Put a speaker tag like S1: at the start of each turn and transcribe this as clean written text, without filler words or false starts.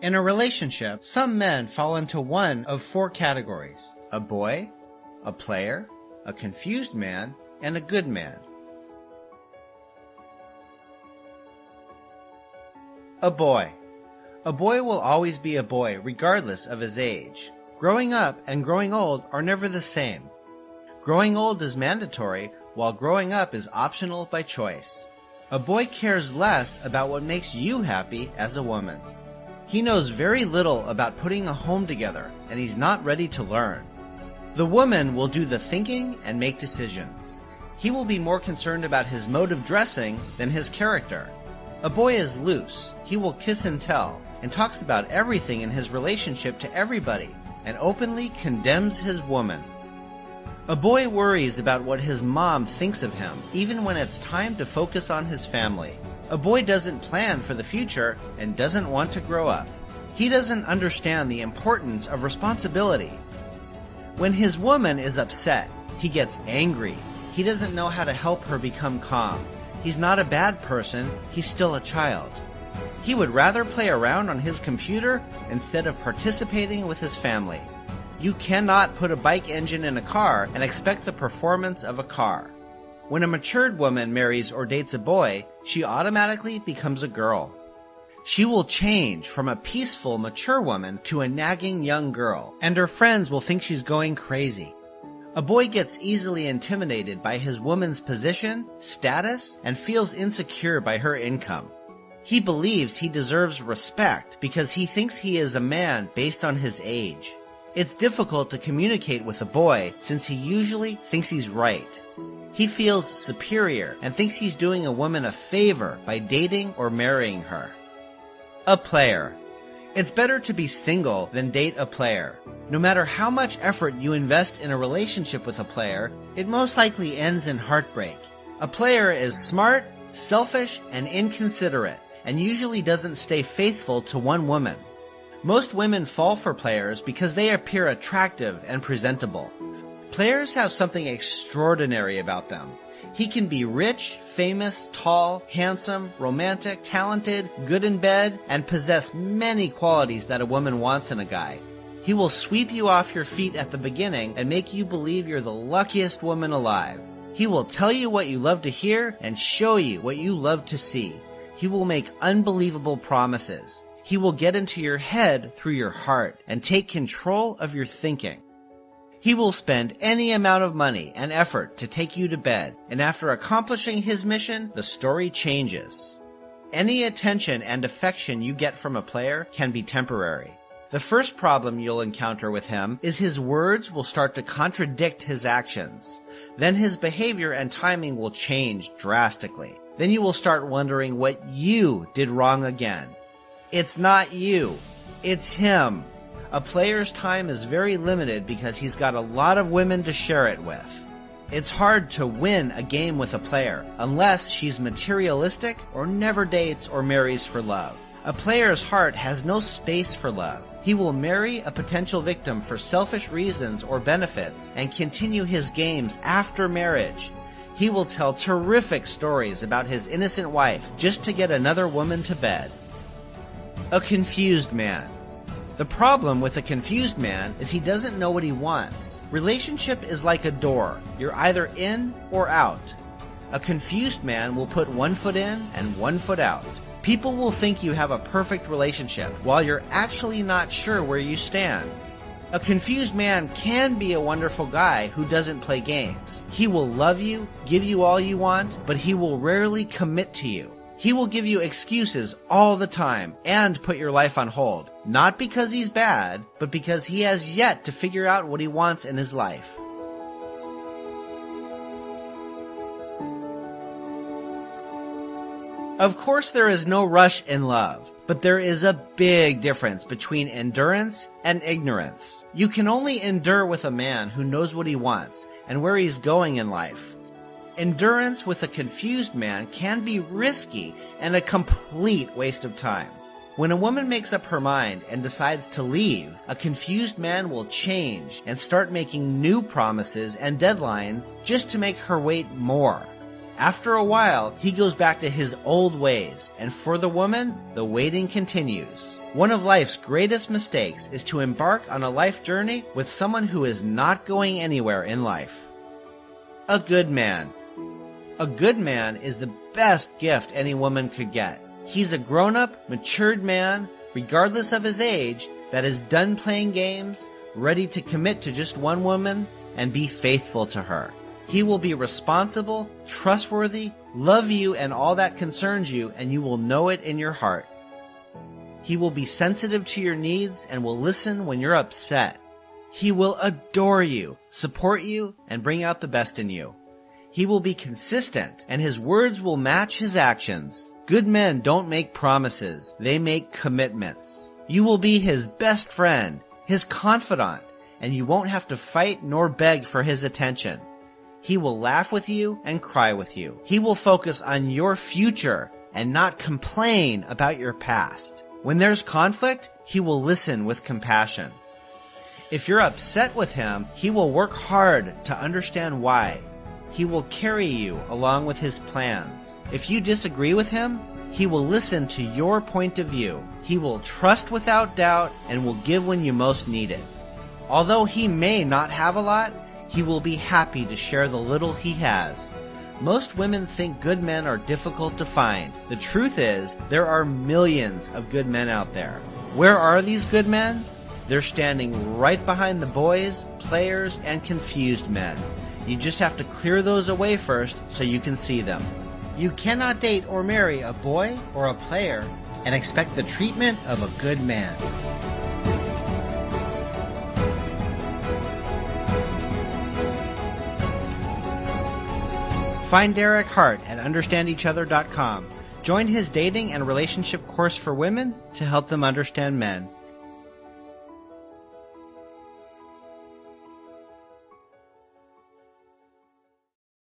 S1: In a relationship, some men fall into one of four categories: a boy, a player, a confused man, and a good man. A boy. A boy will always be a boy regardless of his age. Growing up and growing old are never the same. Growing old is mandatory, while growing up is optional by choice. A boy cares less about what makes you happy as a woman. He knows very little about putting a home together, and he's not ready to learn. The woman will do the thinking and make decisions. He will be more concerned about his mode of dressing than his character. A boy is loose. He will kiss and tell, and talks about everything in his relationship to everybody, and openly condemns his woman. A boy worries about what his mom thinks of him, even when it's time to focus on his family. A boy doesn't plan for the future and doesn't want to grow up. He doesn't understand the importance of responsibility. When his woman is upset, he gets angry. He doesn't know how to help her become calm. He's not a bad person, he's still a child. He would rather play around on his computer instead of participating with his family. You cannot put a bike engine in a car and expect the performance of a car. When a matured woman marries or dates a boy, she automatically becomes a girl. She will change from a peaceful, mature woman to a nagging young girl, and her friends will think she's going crazy. A boy gets easily intimidated by his woman's position, status, and feels insecure by her income. He believes he deserves respect because he thinks he is a man based on his age. It's difficult to communicate with a boy since he usually thinks he's right. He feels superior and thinks he's doing a woman a favor by dating or marrying her. A player. It's better to be single than date a player. No matter how much effort you invest in a relationship with a player, it most likely ends in heartbreak. A player is smart, selfish, and inconsiderate, and usually doesn't stay faithful to one woman. Most women fall for players because they appear attractive and presentable. Players have something extraordinary about them. He can be rich, famous, tall, handsome, romantic, talented, good in bed, and possess many qualities that a woman wants in a guy. He will sweep you off your feet at the beginning and make you believe you're the luckiest woman alive. He will tell you what you love to hear and show you what you love to see. He will make unbelievable promises. He will get into your head through your heart and take control of your thinking. He will spend any amount of money and effort to take you to bed, and after accomplishing his mission, the story changes. Any attention and affection you get from a player can be temporary. The first problem you'll encounter with him is his words will start to contradict his actions. Then his behavior and timing will change drastically. Then you will start wondering what you did wrong again. It's not you. It's him. A player's time is very limited because he's got a lot of women to share it with. It's hard to win a game with a player unless she's materialistic or never dates or marries for love. A player's heart has no space for love. He will marry a potential victim for selfish reasons or benefits and continue his games after marriage. He will tell terrific stories about his innocent wife just to get another woman to bed. A confused man. The problem with a confused man is he doesn't know what he wants. Relationship is like a door. You're either in or out. A confused man will put one foot in and one foot out. People will think you have a perfect relationship while you're actually not sure where you stand. A confused man can be a wonderful guy who doesn't play games. He will love you, give you all you want, but he will rarely commit to you. He will give you excuses all the time and put your life on hold, not because he's bad, but because he has yet to figure out what he wants in his life. Of course, there is no rush in love, but there is a big difference between endurance and ignorance. You can only endure with a man who knows what he wants and where he's going in life. Endurance with a confused man can be risky and a complete waste of time. When a woman makes up her mind and decides to leave, a confused man will change and start making new promises and deadlines just to make her wait more. After a while, he goes back to his old ways, and for the woman, the waiting continues. One of life's greatest mistakes is to embark on a life journey with someone who is not going anywhere in life. A good man. A good man is the best gift any woman could get. He's a grown-up, matured man, regardless of his age, that is done playing games, ready to commit to just one woman, and be faithful to her. He will be responsible, trustworthy, love you and all that concerns you, and you will know it in your heart. He will be sensitive to your needs and will listen when you're upset. He will adore you, support you, and bring out the best in you. He will be consistent, and his words will match his actions. Good men don't make promises, they make commitments. You will be his best friend, his confidant, and you won't have to fight nor beg for his attention. He will laugh with you and cry with you. He will focus on your future and not complain about your past. When there's conflict, he will listen with compassion. If you're upset with him, he will work hard to understand why. He will carry you along with his plans. If you disagree with him, he will listen to your point of view. He will trust without doubt and will give when you most need it. Although he may not have a lot, he will be happy to share the little he has. Most women think good men are difficult to find. The truth is, there are millions of good men out there. Where are these good men? They're standing right behind the boys, players, and confused men. You just have to clear those away first so you can see them. You cannot date or marry a boy or a player and expect the treatment of a good man. Find Derek Hart at understandeachother.com. Join his dating and relationship course for women to help them understand men.